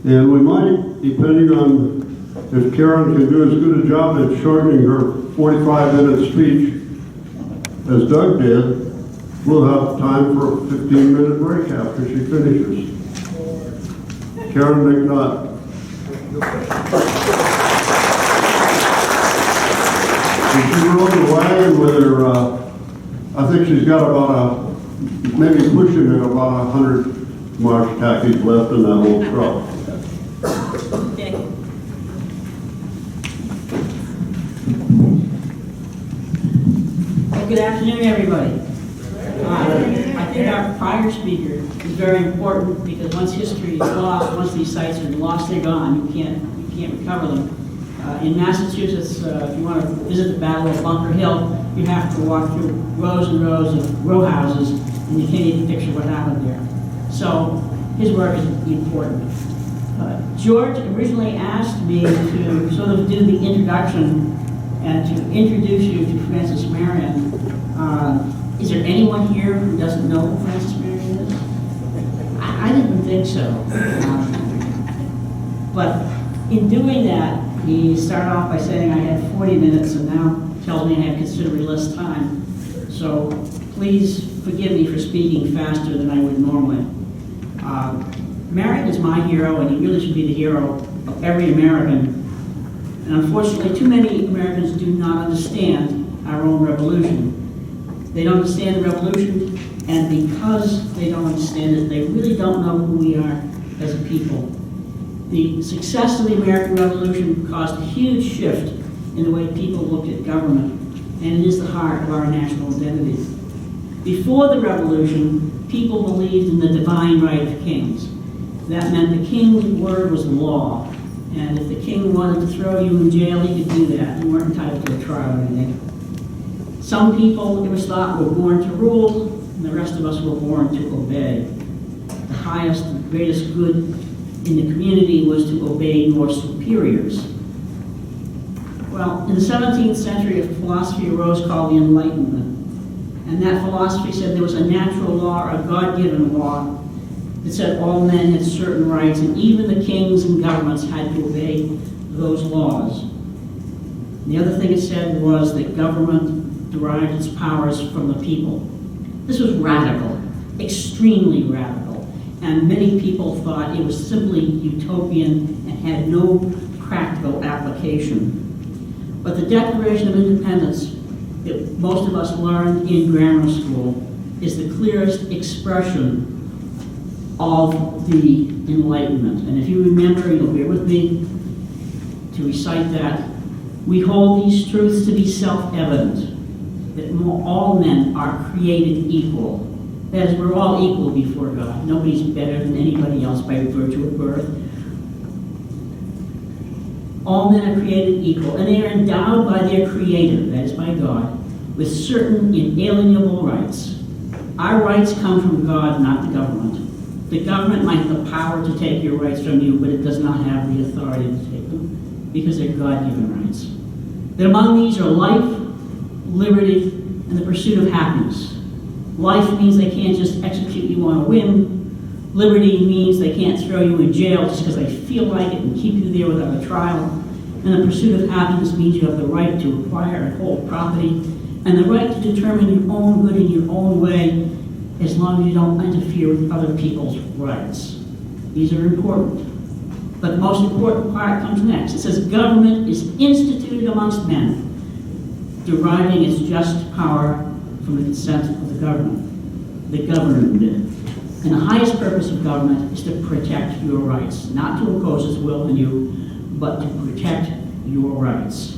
And we might, depending on if Karen can do as good a job at shortening her 45-minute speech as Doug did, we'll have time for a 15-minute break after she finishes. Karen MacNutt. She rode the wagon with her, I think she's got about maybe pushing it about 100 marsh tackies left in that old truck. Good afternoon, everybody. I think our prior speaker is very important because once history is lost, once these sites are lost, they're gone. You can't recover them. In Massachusetts, if you want to visit the Battle of Bunker Hill, you have to walk through rows and rows of row houses, and you can't even picture what happened there. So his work is important. George originally asked me to sort of do the introduction and to introduce you to Frances Marion. Is there anyone here who doesn't know who Frances Marion is? I didn't think so. But in doing that, he started off by saying I had 40 minutes and now tells me I have considerably less time. So please forgive me for speaking faster than I would normally. Marion is my hero, and he really should be the hero of every American. And unfortunately, too many Americans do not understand our own revolution. They don't understand the revolution, and because they don't understand it, they really don't know who we are as a people. The success of the American Revolution caused a huge shift in the way people looked at government, and it is the heart of our national identity. Before the Revolution, people believed in the divine right of kings. That meant the king's word was law. And if the king wanted to throw you in jail, he could do that. You weren't entitled to a trial or anything. Some people, it was thought, were born to rule, and the rest of us were born to obey. The highest and greatest good in the community was to obey your superiors. Well, in the 17th century, a philosophy arose called the Enlightenment. And that philosophy said there was a natural law, a God-given law, that said all men had certain rights, and even the kings and governments had to obey those laws. And the other thing it said was that government derived its powers from the people. This was radical, extremely radical, and many people thought it was simply utopian and had no practical application. But the Declaration of Independence that most of us learned in grammar school is the clearest expression of the Enlightenment. And if you remember, you'll bear with me to recite that. We hold these truths to be self-evident, that all men are created equal. That is, we're all equal before God. Nobody's better than anybody else by virtue of birth. All men are created equal, and they are endowed by their Creator, that is by God, with certain inalienable rights. Our rights come from God, not the government. The government might have the power to take your rights from you, but it does not have the authority to take them, because they're God-given rights. That among these are life, liberty, and the pursuit of happiness. Life means they can't just execute you on a whim. Liberty means they can't throw you in jail just because they feel like it and keep you there without a trial. And the pursuit of happiness means you have the right to acquire and hold property, and the right to determine your own good in your own way, as long as you don't interfere with other people's rights. These are important. But the most important part comes next. It says government is instituted amongst men, deriving its just power from the consent of the government. The governed. And the highest purpose of government is to protect your rights, not to impose its will on you, but to protect your rights.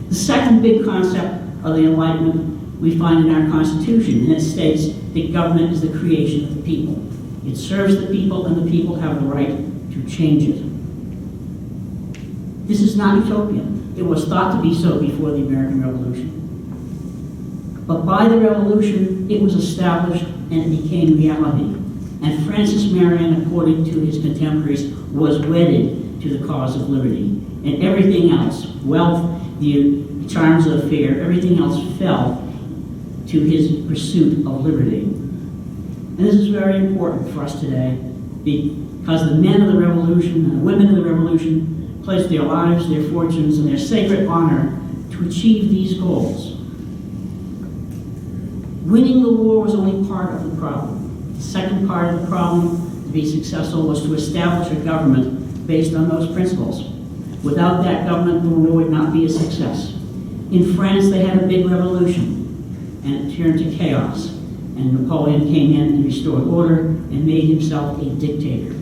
The second big concept of the Enlightenment we find in our Constitution, and it states that government is the creation of the people. It serves the people, and the people have the right to change it. This is not utopian. It was thought to be so before the American Revolution. But by the Revolution, it was established and it became reality. And Frances Marion, according to his contemporaries, was wedded to the cause of liberty. And everything else, wealth, the charms of the fair, everything else fell to his pursuit of liberty. And this is very important for us today because the men of the revolution and the women of the revolution pledged their lives, their fortunes, and their sacred honor to achieve these goals. Winning the war was only part of the problem. The second part of the problem, to be successful, was to establish a government based on those principles. Without that government, the war would not be a success. In France, they had a big revolution, and it turned to chaos. And Napoleon came in and restored order and made himself a dictator.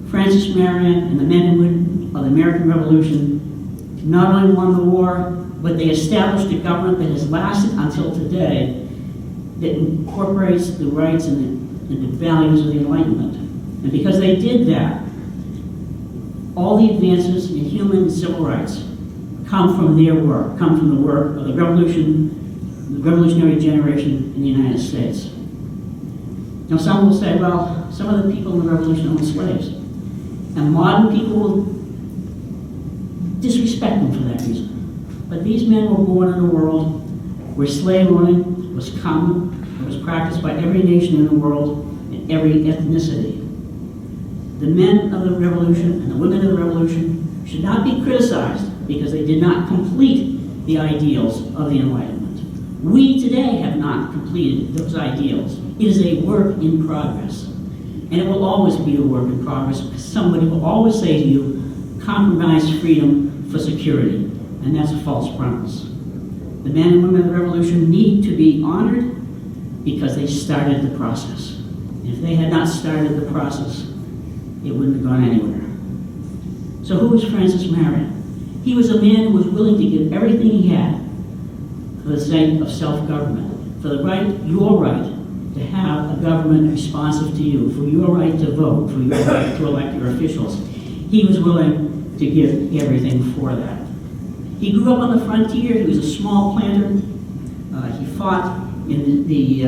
Francis Marion and the men and women of the American Revolution not only won the war, but they established a government that has lasted until today that incorporates the rights and the values of the Enlightenment. And because they did that, all the advances in human and civil rights come from their work, come from the work of the revolutionary generation in the United States. Now some will say, well, some of the people in the revolution owned slaves. And modern people will disrespect them for that reason. But these men were born in a world where slave owning was common, it was practiced by every nation in the world and every ethnicity. The men of the revolution and the women of the revolution should not be criticized because they did not complete the ideals of the Enlightenment. We today have not completed those ideals. It is a work in progress. And it will always be a work in progress because somebody will always say to you, compromise freedom for security. And that's a false promise. The men and women of the revolution need to be honored because they started the process. And if they had not started the process, it wouldn't have gone anywhere. So who was Francis Marion? He was a man who was willing to give everything he had for the sake of self-government, for the right, your right, to have a government responsive to you, for your right to vote, for your right to elect your officials. He was willing to give everything for that. He grew up on the frontier. He was a small planter. He fought in the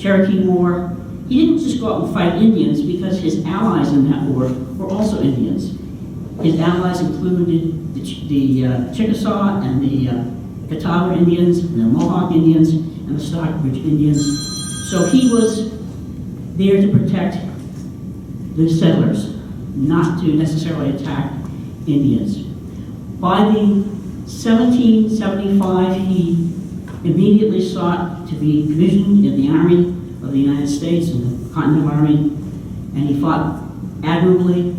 Cherokee War. He didn't just go out and fight Indians because his allies in that war were also Indians. His allies included the Chickasaw and the Catawba Indians, and the Mohawk Indians, and the Stockbridge Indians. So he was there to protect the settlers, not to necessarily attack Indians. By the 1775, he immediately sought to be commissioned in the Army of the United States, in the Continental Army, and he fought admirably.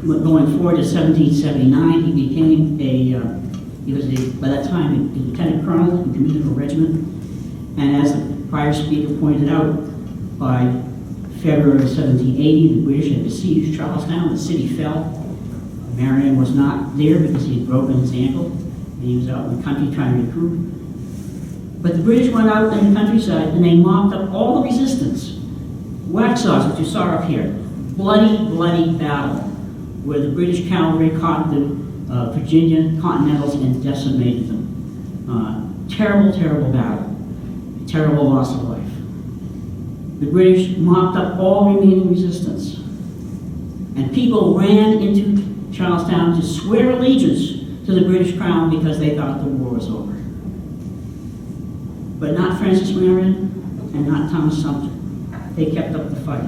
Going forward to 1779, he became by that time, a lieutenant colonel in command of a regiment. And as the prior speaker pointed out, by February of 1780, the British had besieged Charlestown. The city fell. Marion was not there because he had broken his ankle, and he was out in the country trying to recruit. But the British went out in the countryside, and they mopped up all the resistance. Waxhaws, which you saw up here. Bloody, bloody battle, where the British cavalry caught the Virginia Continentals and decimated them. Terrible, terrible battle. Terrible loss of life. The British mopped up all remaining resistance. And people ran into Charlestown to swear allegiance to the British Crown because they thought the war was over. But not Francis Marion and not Thomas Sumter. They kept up the fight.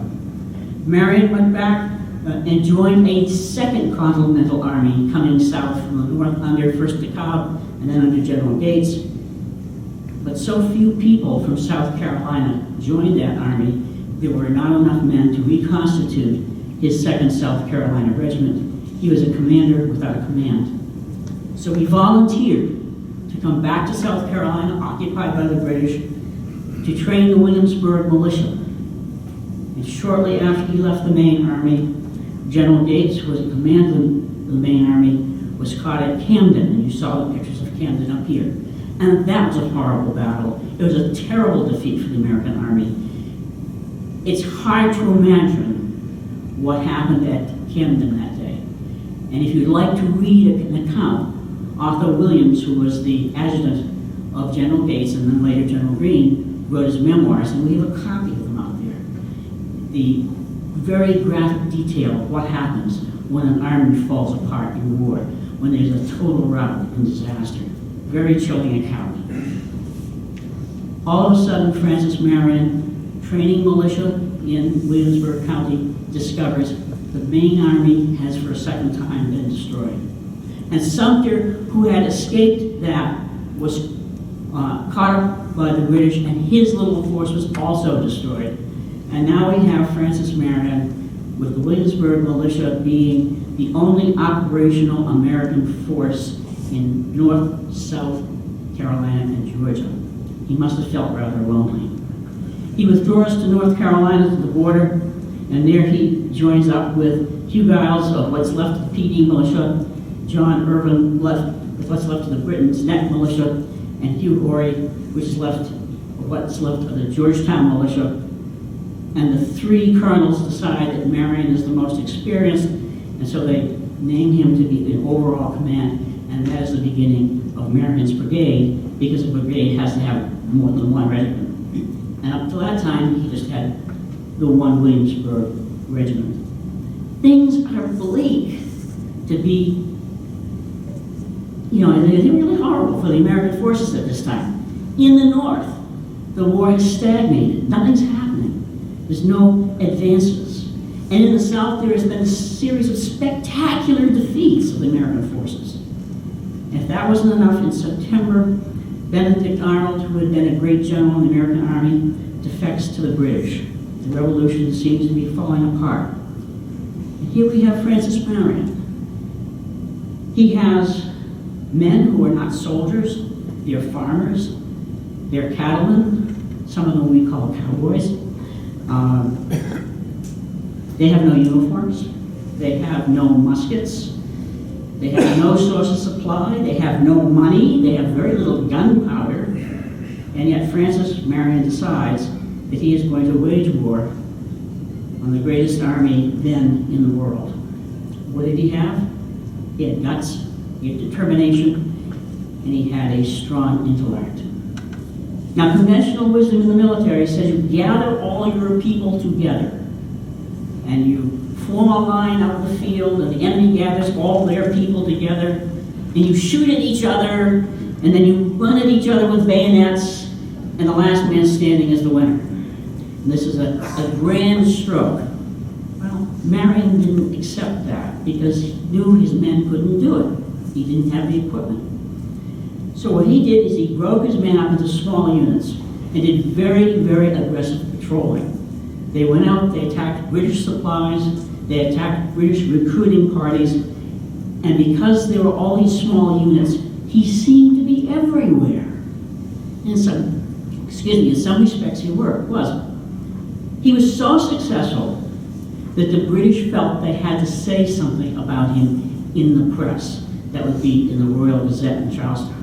Marion went back and joined a second Continental Army coming south from the north under first DeKalb and then under General Gates. But so few people from South Carolina joined that army, there were not enough men to reconstitute his 2nd South Carolina Regiment. He was a commander without a command. So he volunteered to come back to South Carolina, occupied by the British, to train the Williamsburg militia. And shortly after he left the main army, General Gates, who was in command of the main army, was caught at Camden, and you saw the pictures of Camden up here. And that was a horrible battle. It was a terrible defeat for the American Army. It's hard to imagine what happened at Camden that day. And if you'd like to read an account, Arthur Williams, who was the adjutant of General Gates and then later General Greene, wrote his memoirs, and we have a copy of them out there. The very graphic detail of what happens when an army falls apart in war, when there's a total rout and disaster. Very chilling account. All of a sudden, Francis Marion, training militia, in Williamsburg County discovers the main army has for a second time been destroyed. And Sumter, who had escaped that, was caught up by the British, and his little force was also destroyed. And now we have Francis Marion with the Williamsburg militia being the only operational American force in North, South Carolina, and Georgia. He must have felt rather lonely. He withdraws to North Carolina to the border, and there he joins up with Hugh Giles of what's left of the PD militia, John Irvin left with what's left of the Britain's Neck militia, and Hugh Horry, which is left of what's left of the Georgetown militia. And the three colonels decide that Marion is the most experienced, and so they name him to be the overall command, and that is the beginning of Marion's brigade, because a brigade has to have more than one regiment. And up to that time, he just had the one Williamsburg regiment. Things are bleak to be, they're really horrible for the American forces at this time. In the North, the war has stagnated. Nothing's happening. There's no advances. And in the South, there has been a series of spectacular defeats of the American forces. If that wasn't enough, in September, Benedict Arnold, who had been a great general in the American Army, defects to the British. The revolution seems to be falling apart. And here we have Francis Marion. He has men who are not soldiers, they're farmers, they're cattlemen, some of them we call cowboys. They have no uniforms, they have no muskets, they have no source of supply, they have no money, they have very little gunpowder, and yet Francis Marion decides that he is going to wage war on the greatest army then in the world. What did he have? He had guts, he had determination, and he had a strong intellect. Now, conventional wisdom in the military says you gather all your people together, and you form a line out of the field, and the enemy gathers all their people together, and you shoot at each other, and then you run at each other with bayonets, and the last man standing is the winner. And this is a grand stroke. Well, Marion didn't accept that because he knew his men couldn't do it. He didn't have the equipment. So what he did is he broke his men up into small units and did very, very aggressive patrolling. They went out, they attacked British supplies, they attacked British recruiting parties, and because there were all these small units, he seemed to be everywhere. In some respects he wasn't. He was so successful that the British felt they had to say something about him in the press. That would be in the Royal Gazette in Charlestown.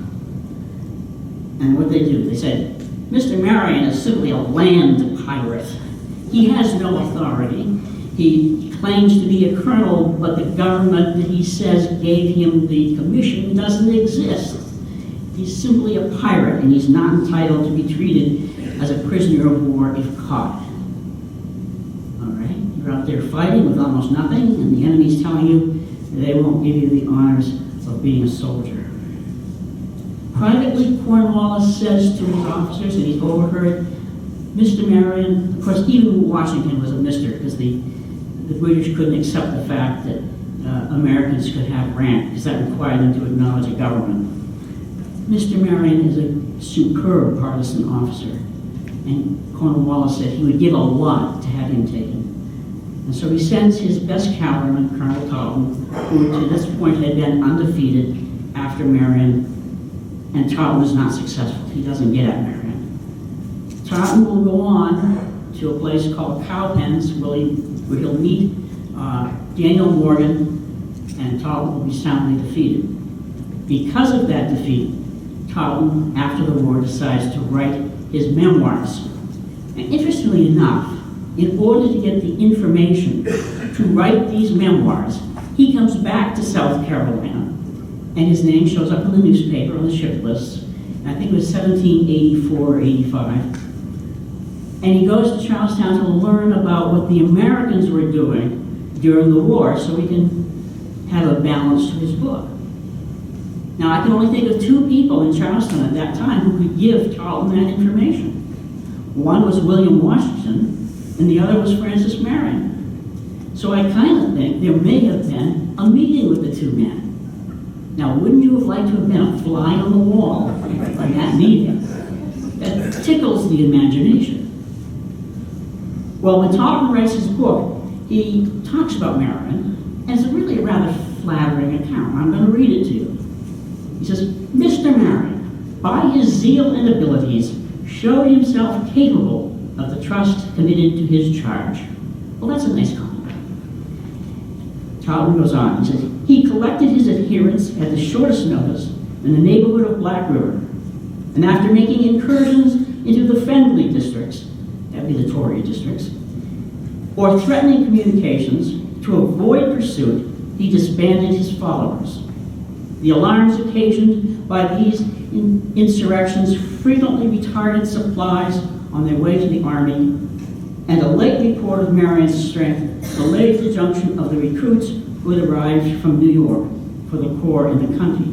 And what they do, they said, Mr. Marion is simply a land pirate. He has no authority. He claims to be a colonel, but the government that he says gave him the commission doesn't exist. He's simply a pirate, and he's not entitled to be treated as a prisoner of war if caught. All right, you're out there fighting with almost nothing, and the enemy's telling you they won't give you the honors of being a soldier. Privately, Cornwallis says to his officers, and he's overheard, Mr. Marion, of course, even Washington was a mister, because the British couldn't accept the fact that Americans could have rank, because that required them to acknowledge a government. Mr. Marion is a superb partisan officer, and Cornwallis said he would give a lot to have him taken. And so he sends his best cavalryman, Colonel Tarleton, who to this point had been undefeated after Marion, and Tarleton is not successful. He doesn't get at Marion. Tarleton will go on to a place called Cowpens, where he'll meet Daniel Morgan, and Tarleton will be soundly defeated. Because of that defeat, Tarleton, after the war, decides to write his memoirs. And interestingly enough, in order to get the information to write these memoirs, he comes back to South Carolina, and his name shows up in the newspaper on the ship list. I think it was 1784 or 85. And he goes to Charlestown to learn about what the Americans were doing during the war so he can have a balance to his book. Now, I can only think of two people in Charleston at that time who could give Tarleton that information. One was William Washington, and the other was Francis Marion. So I kind of think there may have been a meeting with the two men. Now, wouldn't you have liked to have been a fly on the wall in that meeting? That tickles the imagination. Well, when Taubman writes his book, he talks about Marion, and it's really a rather flattering account. I'm going to read it to you. He says, Mr. Marion, by his zeal and abilities, showed himself capable of the trust committed to his charge. Well, that's a nice compliment. Taubman goes on, he says, he collected his adherents at the shortest notice in the neighborhood of Black River, and after making incursions into the friendly districts, that would be the Tory districts, or threatening communications to avoid pursuit, he disbanded his followers. The alarms occasioned by these insurrections frequently retarded supplies on their way to the army, and a late report of Marion's strength delayed the junction of the recruits who had arrived from New York for the corps in the country.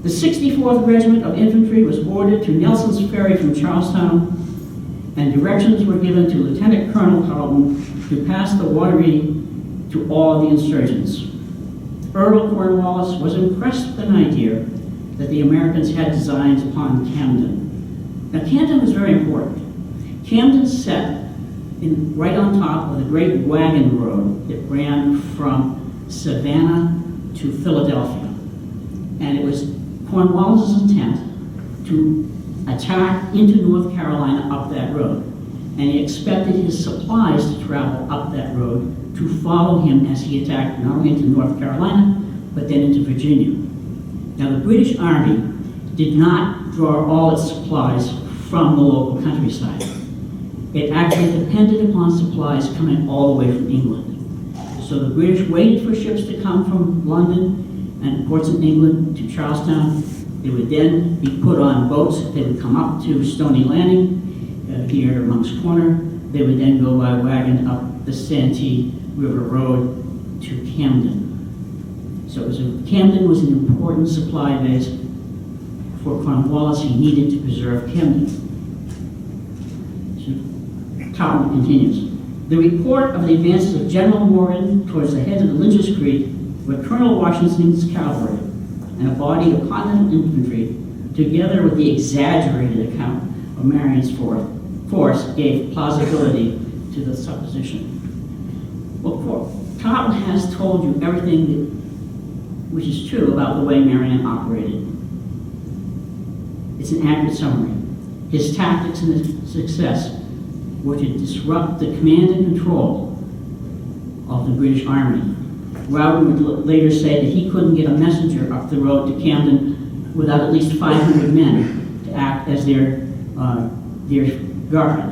The 64th Regiment of Infantry was ordered to Nelson's Ferry from Charlestown, and directions were given to Lieutenant Colonel Carleton to pass the Wateree to all the insurgents. Earl Cornwallis was impressed with an idea that the Americans had designs upon Camden. Now, Camden was very important. Camden sat right on top of the great wagon road that ran from Savannah to Philadelphia. And it was Cornwallis' intent to attack into North Carolina up that road. And he expected his supplies to travel up that road to follow him as he attacked not only into North Carolina, but then into Virginia. Now, the British Army did not draw all its supplies from the local countryside. It actually depended upon supplies coming all the way from England. So the British waited for ships to come from London and ports in England to Charlestown. They would then be put on boats. They would come up to Stony Landing, here at Monk's Corner. They would then go by wagon up the Santee River Road to Camden. So Camden was an important supply base for Cornwallis. He needed to preserve Camden. So Taubman continues. The report of the advances of General Morgan towards the head of the Lynch's Creek were Colonel Washington's cavalry and a body of Continental infantry, together with the exaggerated account of Marion's force, gave plausibility to the supposition. Well, Taubman has told you everything which is true about the way Marion operated. It's an accurate summary. His tactics and his success were to disrupt the command and control of the British Army. Rowden would later say that he couldn't get a messenger up the road to Camden without at least 500 men to act as their guard.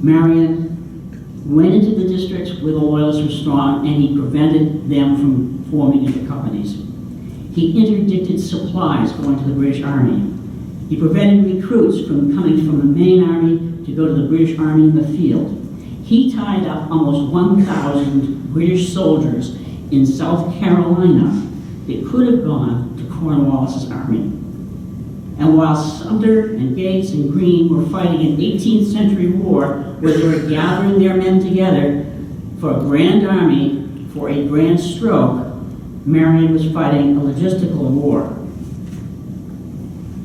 Marion went into the districts where the loyalists were strong, and he prevented them from forming into companies. He interdicted supplies going to the British Army. He prevented recruits from coming from the main army to go to the British Army in the field. He tied up almost 1,000 British soldiers in South Carolina that could have gone to Cornwallis' army. And while Sumter and Gates and Greene were fighting an 18th century war where they were gathering their men together for a grand army, for a grand stroke, Marion was fighting a logistical war.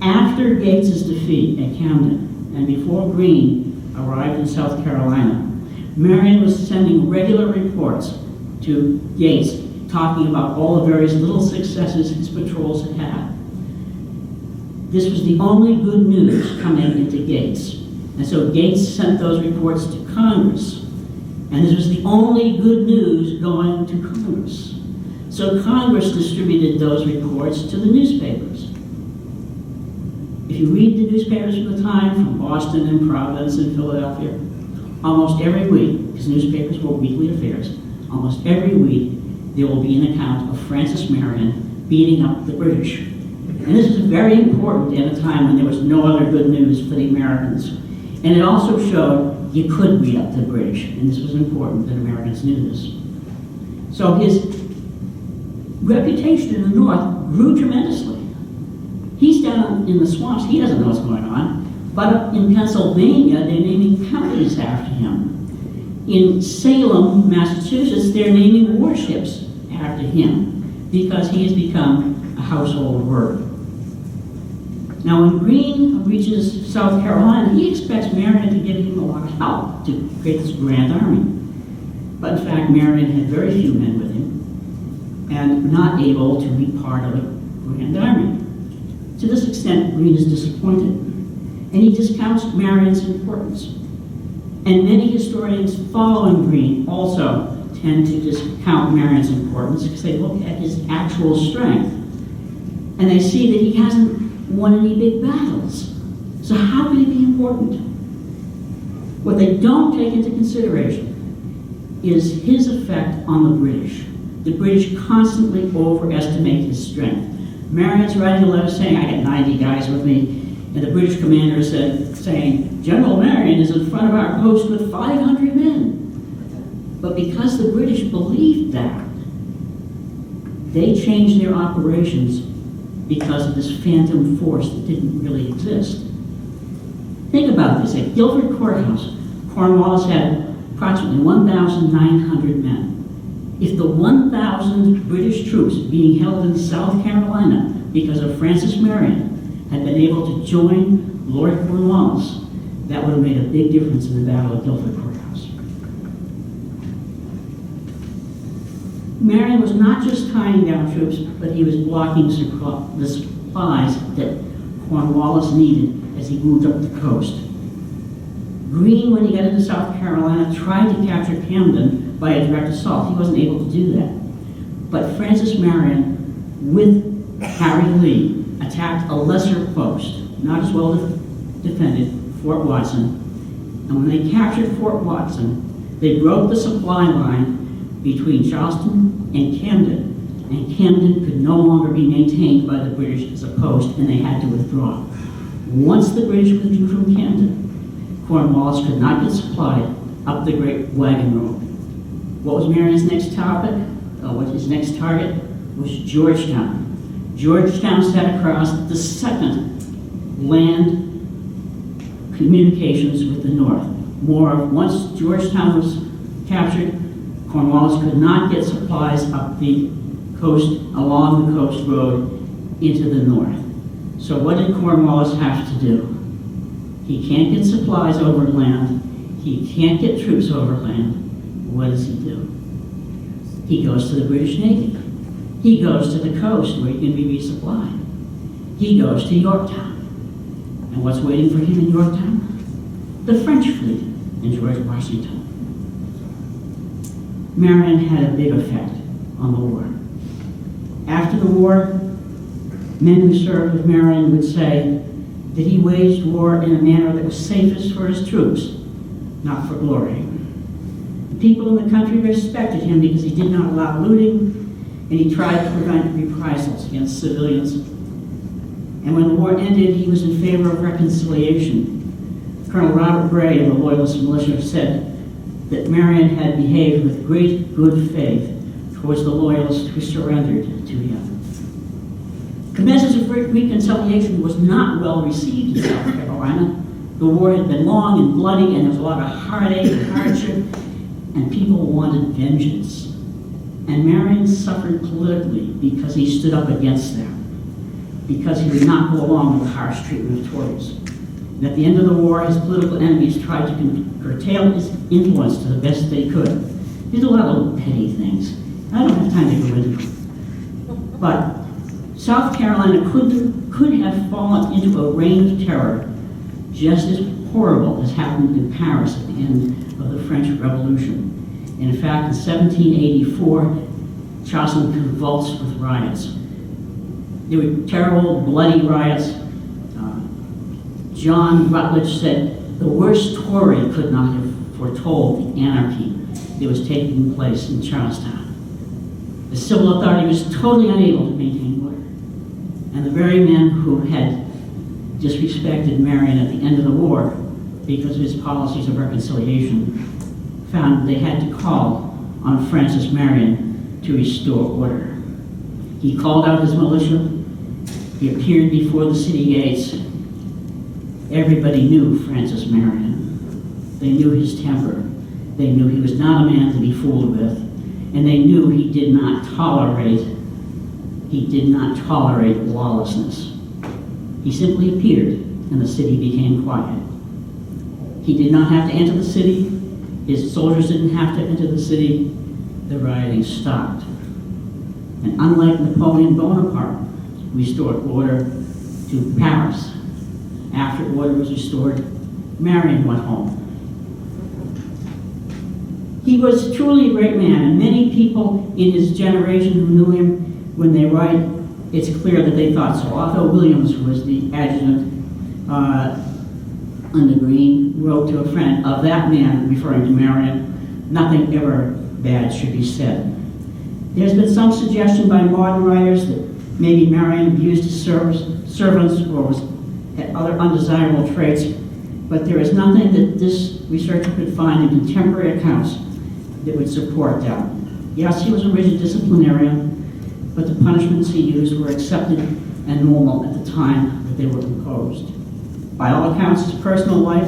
After Gates' defeat at Camden and before Greene arrived in South Carolina, Marion was sending regular reports to Gates talking about all the various little successes his patrols had had. This was the only good news coming into Gates. And so Gates sent those reports to Congress. And this was the only good news going to Congress. So Congress distributed those reports to the newspapers. If you read the newspapers from the time, from Boston and Providence and Philadelphia, almost every week, because newspapers were weekly affairs, almost every week there will be an account of Francis Marion beating up the British. And this is very important at a time when there was no other good news for the Americans. And it also showed you could beat up the British, and this was important that Americans knew this. So his reputation in the North grew tremendously. He's down in the swamps, he doesn't know what's going on. But up in Pennsylvania, they're naming counties after him. In Salem, Massachusetts, they're naming warships after him because he has become a household word. Now, when Greene reaches South Carolina, he expects Marion to give him a lot of help to create this grand army. But in fact, Marion had very few men with him and not able to be part of a grand army. To this extent, Greene is disappointed, and he discounts Marion's importance. And many historians following Greene also tend to discount Marion's importance because they look at his actual strength, and they see that he hasn't won any big battles. So how could he be important? What they don't take into consideration is his effect on the British. The British constantly overestimate his strength. Marion's writing a letter saying, I got 90 guys with me, and the British commander saying, General Marion is in front of our coast with 500 men. But because the British believed that, they changed their operations because of this phantom force that didn't really exist. Think about this. At Guilford Courthouse, Cornwallis had approximately 1,900 men. If the 1,000 British troops being held in South Carolina because of Francis Marion had been able to join Lord Cornwallis, that would have made a big difference in the Battle of Guilford Courthouse. Marion was not just tying down troops, but he was blocking the supplies that Cornwallis needed as he moved up the coast. Greene, when he got into South Carolina, tried to capture Camden by a direct assault. He wasn't able to do that. But Francis Marion, with Harry Lee, attacked a lesser post, not as well defended, Fort Watson. And when they captured Fort Watson, they broke the supply line between Charleston and Camden could no longer be maintained by the British as a post, and they had to withdraw. Once the British withdrew from Camden, Cornwallis could not get supplied up the Great Wagon Road. What was Marion's next topic? His next target was Georgetown. Georgetown sat across the second land communications with the North. Once Georgetown was captured, Cornwallis could not get supplies up the coast, along the coast road into the north. So what did Cornwallis have to do? He can't get supplies overland. He can't get troops overland. What does he do? He goes to the British Navy. He goes to the coast where he can be resupplied. He goes to Yorktown. And what's waiting for him in Yorktown? The French fleet and George Washington. Marion had a big effect on the war. After the war, men who served with Marion would say that he waged war in a manner that was safest for his troops, not for glory. The people in the country respected him because he did not allow looting, and he tried to prevent reprisals against civilians. And when the war ended, he was in favor of reconciliation. Colonel Robert Gray of the Loyalist Militia said that Marion had behaved with great good faith towards the Loyalists who surrendered to him. The message of reconciliation was not well received in South Carolina. The war had been long and bloody, and there was a lot of heartache and hardship, and people wanted vengeance. And Marion suffered politically because he stood up against them, because he would not go along with the harsh treatment of Tories. And at the end of the war, his political enemies tried to curtail his influence to the best they could. He did a lot of little petty things. I don't have time to go into them. But South Carolina could have fallen into a reign of terror just as horrible as happened in Paris at the end of the French Revolution. And in fact, in 1784, Charleston convulsed with riots. There were terrible, bloody riots. John Rutledge said the worst Tory could not have foretold the anarchy that was taking place in Charlestown. The civil authority was totally unable to maintain order. And the very men who had disrespected Marion at the end of the war because of his policies of reconciliation found they had to call on Francis Marion to restore order. He called out his militia. He appeared before the city gates. Everybody knew Francis Marion. They knew his temper. They knew he was not a man to be fooled with. And they knew he did not tolerate lawlessness. He simply appeared, and the city became quiet. He did not have to enter the city. His soldiers didn't have to enter the city. The rioting stopped. And unlike Napoleon Bonaparte, restored order to Paris. After order was restored, Marion went home. He was truly a great man, and many people in his generation who knew him, when they write, it's clear that they thought so. Otto Williams, who was the adjutant under Green, wrote to a friend of that man, referring to Marion, "Nothing ever bad should be said." There's been some suggestion by modern writers that maybe Marion abused his servants or had other undesirable traits, but there is nothing that this researcher could find in contemporary accounts that would support that. Yes, he was a rigid disciplinarian, but the punishments he used were accepted and normal at the time that they were imposed. By all accounts, his personal life,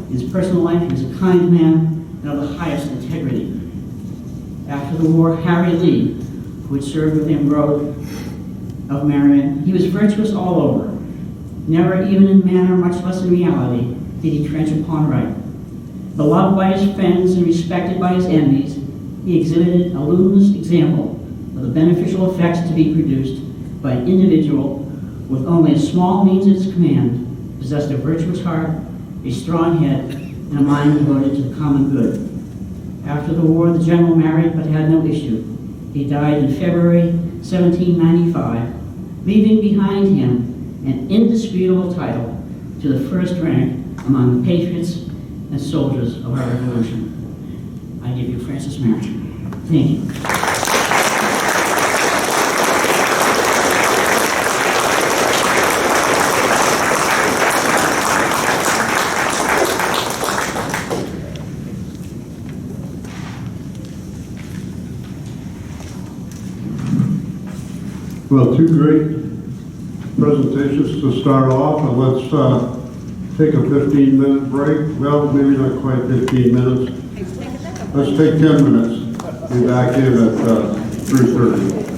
he was a kind man and of the highest integrity. After the war, Harry Lee, who had served with him, wrote of Marion, "He was virtuous all over. Never even in manner, much less in reality, did he trench upon right. Beloved by his friends and respected by his enemies, he exhibited a luminous example of the beneficial effects to be produced by an individual with only a small means at his command, possessed a virtuous heart, a strong head, and a mind devoted to the common good." After the war, the general married but had no issue. He died in February 1795, leaving behind him an indisputable title to the first rank among the patriots and soldiers of our revolution. I give you Francis Marion. Thank you. Well, two great presentations to start off, and let's take a 15-minute break. Well, maybe not quite 15 minutes. Let's take 10 minutes. Be back in at 3:30.